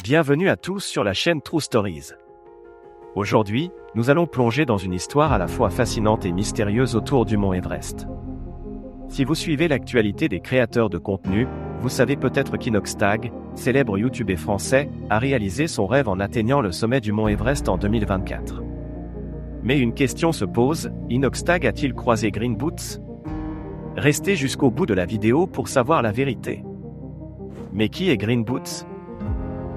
Bienvenue à tous sur la chaîne True Stories. Aujourd'hui, nous allons plonger dans une histoire à la fois fascinante et mystérieuse autour du mont Everest. Si vous suivez l'actualité des créateurs de contenu, vous savez peut-être qu'Inoxtag, célèbre YouTuber français, a réalisé son rêve en atteignant le sommet du mont Everest en 2024. Mais une question se pose, Inoxtag a-t-il croisé Green Boots? Restez jusqu'au bout de la vidéo pour savoir la vérité. Mais qui est Green Boots?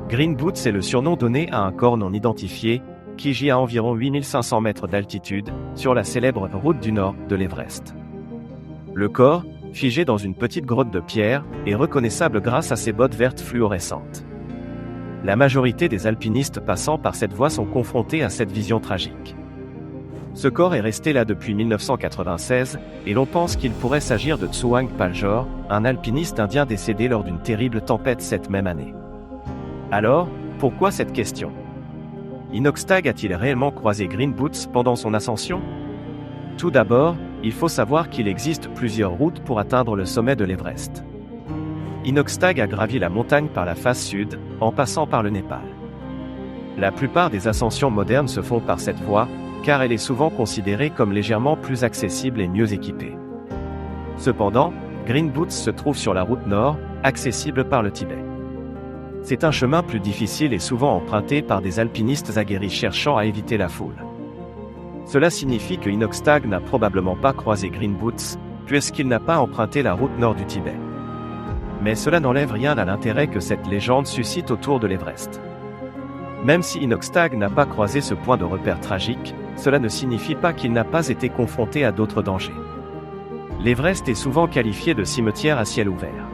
Green Boots est le surnom donné à un corps non identifié, qui gît à environ 8500 mètres d'altitude, sur la célèbre route du nord de l'Everest. Le corps, figé dans une petite grotte de pierre, est reconnaissable grâce à ses bottes vertes fluorescentes. La majorité des alpinistes passant par cette voie sont confrontés à cette vision tragique. Ce corps est resté là depuis 1996, et l'on pense qu'il pourrait s'agir de Tsewang Paljor, un alpiniste indien décédé lors d'une terrible tempête cette même année. Alors, pourquoi cette question? Inoxtag a-t-il réellement croisé Green Boots pendant son ascension? Tout d'abord, il faut savoir qu'il existe plusieurs routes pour atteindre le sommet de l'Everest. Inoxtag a gravi la montagne par la face sud, en passant par le Népal. La plupart des ascensions modernes se font par cette voie, car elle est souvent considérée comme légèrement plus accessible et mieux équipée. Cependant, Green Boots se trouve sur la route nord, accessible par le Tibet. C'est un chemin plus difficile et souvent emprunté par des alpinistes aguerris cherchant à éviter la foule. Cela signifie que Inoxtag n'a probablement pas croisé Green Boots, puisqu'il n'a pas emprunté la route nord du Tibet. Mais cela n'enlève rien à l'intérêt que cette légende suscite autour de l'Everest. Même si Inoxtag n'a pas croisé ce point de repère tragique, cela ne signifie pas qu'il n'a pas été confronté à d'autres dangers. L'Everest est souvent qualifié de cimetière à ciel ouvert.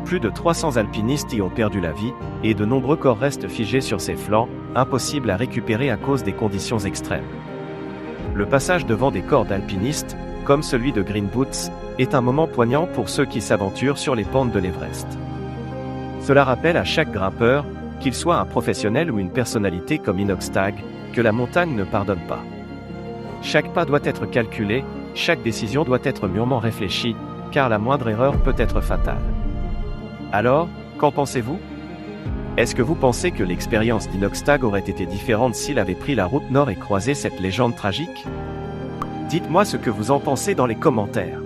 Plus de 300 alpinistes y ont perdu la vie, et de nombreux corps restent figés sur ses flancs, impossibles à récupérer à cause des conditions extrêmes. Le passage devant des corps d'alpinistes, comme celui de Green Boots, est un moment poignant pour ceux qui s'aventurent sur les pentes de l'Everest. Cela rappelle à chaque grimpeur, qu'il soit un professionnel ou une personnalité comme Inoxtag, que la montagne ne pardonne pas. Chaque pas doit être calculé, chaque décision doit être mûrement réfléchie, car la moindre erreur peut être fatale. Alors, qu'en pensez-vous? Est-ce que vous pensez que l'expérience d'Inoxtag aurait été différente s'il avait pris la route nord et croisé cette légende tragique? Dites-moi ce que vous en pensez dans les commentaires.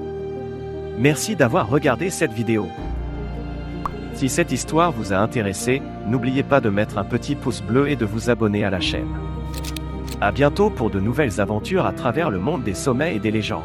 Merci d'avoir regardé cette vidéo. Si cette histoire vous a intéressé, n'oubliez pas de mettre un petit pouce bleu et de vous abonner à la chaîne. À bientôt pour de nouvelles aventures à travers le monde des sommets et des légendes.